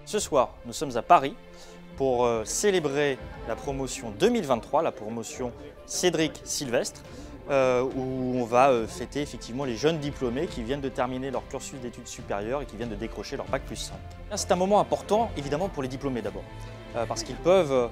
Ce soir, nous sommes à Paris pour célébrer la promotion 2023, la promotion Cédric Sylvestre, où on va fêter effectivement les jeunes diplômés qui viennent de terminer leur cursus d'études supérieures et qui viennent de décrocher leur bac+5. C'est un moment important évidemment pour les diplômés d'abord, parce qu'ils peuvent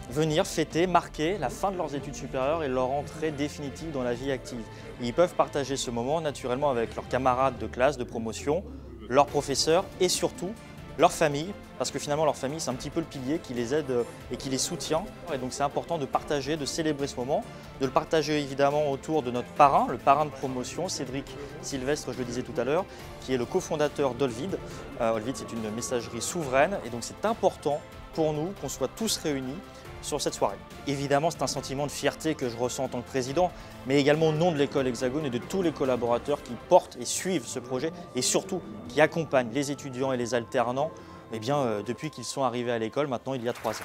venir fêter, marquer la fin de leurs études supérieures et leur entrée définitive dans la vie active. Et ils peuvent partager ce moment naturellement avec leurs camarades de classe, de promotion, leurs professeurs et surtout leur famille, parce que finalement leur famille c'est un petit peu le pilier qui les aide et qui les soutient. Et donc c'est important de partager, de célébrer ce moment, de le partager évidemment autour de notre parrain, le parrain de promotion, Cédric Sylvestre, je le disais tout à l'heure, qui est le cofondateur d'Olvid. Olvid c'est une messagerie souveraine et donc c'est important pour nous qu'on soit tous réunis sur cette soirée. Évidemment, c'est un sentiment de fierté que je ressens en tant que président, mais également au nom de l'école Hexagone et de tous les collaborateurs qui portent et suivent ce projet et surtout qui accompagnent les étudiants et les alternants depuis qu'ils sont arrivés à l'école, maintenant il y a 3 ans.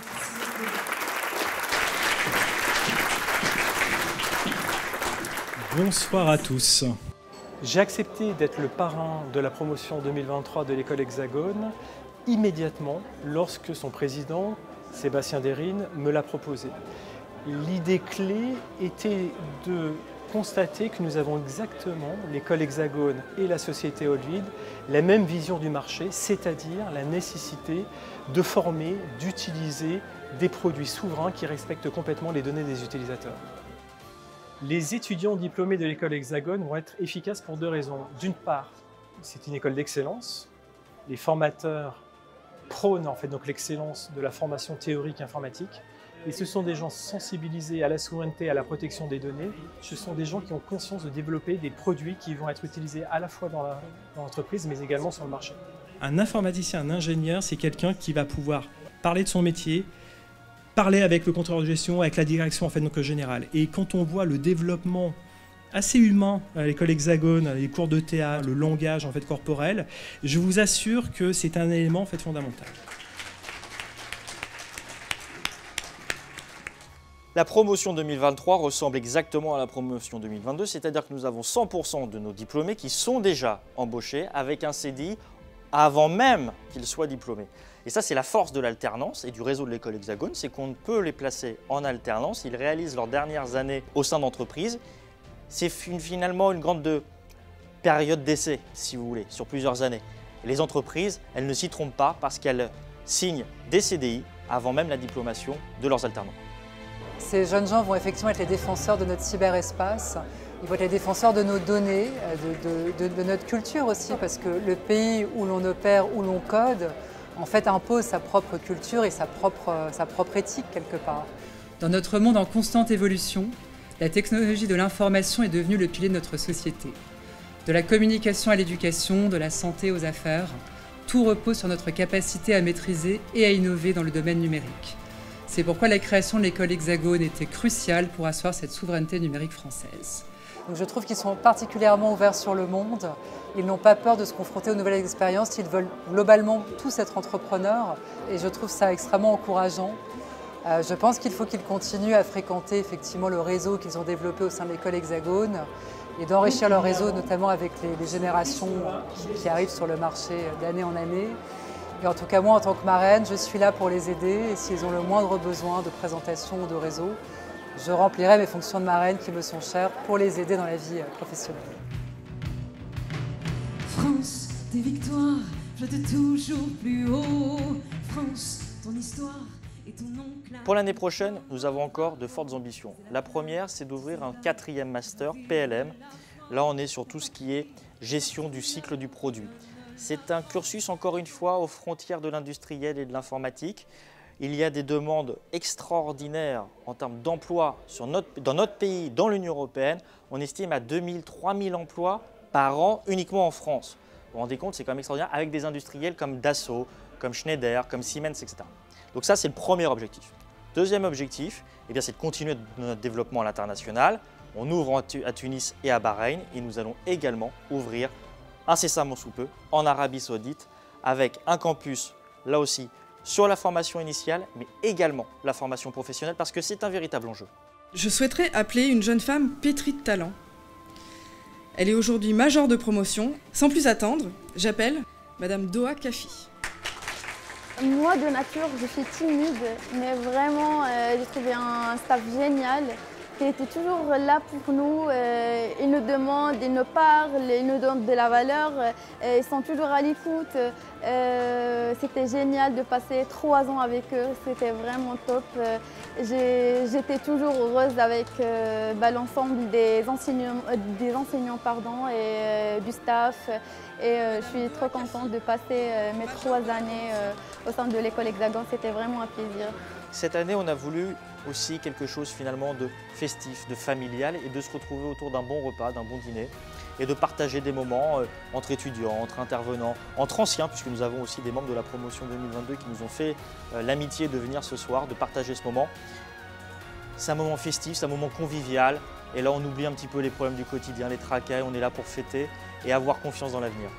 Bonsoir à tous. J'ai accepté d'être le parrain de la promotion 2023 de l'école Hexagone immédiatement lorsque son président, Sébastien Derrine, me l'a proposé. L'idée clé était de constater que nous avons exactement, l'école Hexagone et la société Olvid, la même vision du marché, c'est-à-dire la nécessité de former, d'utiliser des produits souverains qui respectent complètement les données des utilisateurs. Les étudiants diplômés de l'école Hexagone vont être efficaces pour 2 raisons. D'une part, c'est une école d'excellence. Les formateurs prônent en fait donc l'excellence de la formation théorique informatique. Et ce sont des gens sensibilisés à la souveraineté, à la protection des données. Ce sont des gens qui ont conscience de développer des produits qui vont être utilisés à la fois dans l'entreprise, mais également sur le marché. Un informaticien, un ingénieur, c'est quelqu'un qui va pouvoir parler de son métier, parler avec le contrôleur de gestion, avec la direction en fait, donc, générale. Et quand on voit le développement assez humain à l'école Hexagone, les cours de théâtre, le langage en fait, corporel, je vous assure que c'est un élément en fait, fondamental. La promotion 2023 ressemble exactement à la promotion 2022, c'est-à-dire que nous avons 100% de nos diplômés qui sont déjà embauchés avec un CDI avant même qu'ils soient diplômés. Et ça, c'est la force de l'alternance et du réseau de l'école Hexagone, c'est qu'on peut les placer en alternance, ils réalisent leurs dernières années au sein d'entreprises. C'est finalement une grande période d'essai, si vous voulez, sur plusieurs années. Et les entreprises, elles ne s'y trompent pas parce qu'elles signent des CDI avant même la diplomation de leurs alternants. Ces jeunes gens vont effectivement être les défenseurs de notre cyberespace, ils vont être les défenseurs de nos données, de notre culture aussi, parce que le pays où l'on opère, où l'on code, en fait impose sa propre culture et sa propre éthique quelque part. Dans notre monde en constante évolution, la technologie de l'information est devenue le pilier de notre société. De la communication à l'éducation, de la santé aux affaires, tout repose sur notre capacité à maîtriser et à innover dans le domaine numérique. C'est pourquoi la création de l'école Hexagone était cruciale pour asseoir cette souveraineté numérique française. Donc je trouve qu'ils sont particulièrement ouverts sur le monde. Ils n'ont pas peur de se confronter aux nouvelles expériences. Ils veulent globalement tous être entrepreneurs et je trouve ça extrêmement encourageant. Je pense qu'il faut qu'ils continuent à fréquenter effectivement le réseau qu'ils ont développé au sein de l'école Hexagone et d'enrichir leur réseau, notamment avec les générations qui arrivent sur le marché d'année en année. Et en tout cas, moi, en tant que marraine, je suis là pour les aider et s'ils ont le moindre besoin de présentation ou de réseau, je remplirai mes fonctions de marraine qui me sont chères pour les aider dans la vie professionnelle. France, tes victoires flottent toujours plus haut. France, ton histoire et ton nom clair. Pour l'année prochaine, nous avons encore de fortes ambitions. La première, c'est d'ouvrir un 4e master PLM. Là, on est sur tout ce qui est gestion du cycle du produit. C'est un cursus, encore une fois, aux frontières de l'industriel et de l'informatique. Il y a des demandes extraordinaires en termes d'emploi dans notre pays, dans l'Union européenne. On estime à 2000, 3000 emplois par an uniquement en France. Vous vous rendez compte, c'est quand même extraordinaire, avec des industriels comme Dassault, comme Schneider, comme Siemens, etc. Donc ça, c'est le premier objectif. Deuxième objectif, c'est de continuer notre développement à l'international. On ouvre à Tunis et à Bahreïn et nous allons également ouvrir incessamment sous peu en Arabie Saoudite avec un campus, là aussi, sur la formation initiale, mais également la formation professionnelle parce que c'est un véritable enjeu. Je souhaiterais appeler une jeune femme pétrie de talent. Elle est aujourd'hui majeure de promotion. Sans plus attendre, j'appelle Madame Doha Kafi. Moi, de nature, je suis timide, mais vraiment, j'ai trouvé un staff génial qui était toujours là pour nous. Ils nous demandent, ils nous parlent, ils nous donnent de la valeur, ils sont toujours à l'écoute. C'était génial de passer 3 ans avec eux, c'était vraiment top. J'étais toujours heureuse avec l'ensemble des enseignants et du staff. Et je suis trop contente de passer mes 3 années au sein de l'école Hexagone, c'était vraiment un plaisir. Cette année, on a voulu aussi quelque chose finalement de festif, de familial et de se retrouver autour d'un bon repas, d'un bon dîner et de partager des moments entre étudiants, entre intervenants, entre anciens, puisque nous avons aussi des membres de la promotion 2022 qui nous ont fait l'amitié de venir ce soir, de partager ce moment. C'est un moment festif, c'est un moment convivial et là on oublie un petit peu les problèmes du quotidien, les tracas, on est là pour fêter et avoir confiance dans l'avenir.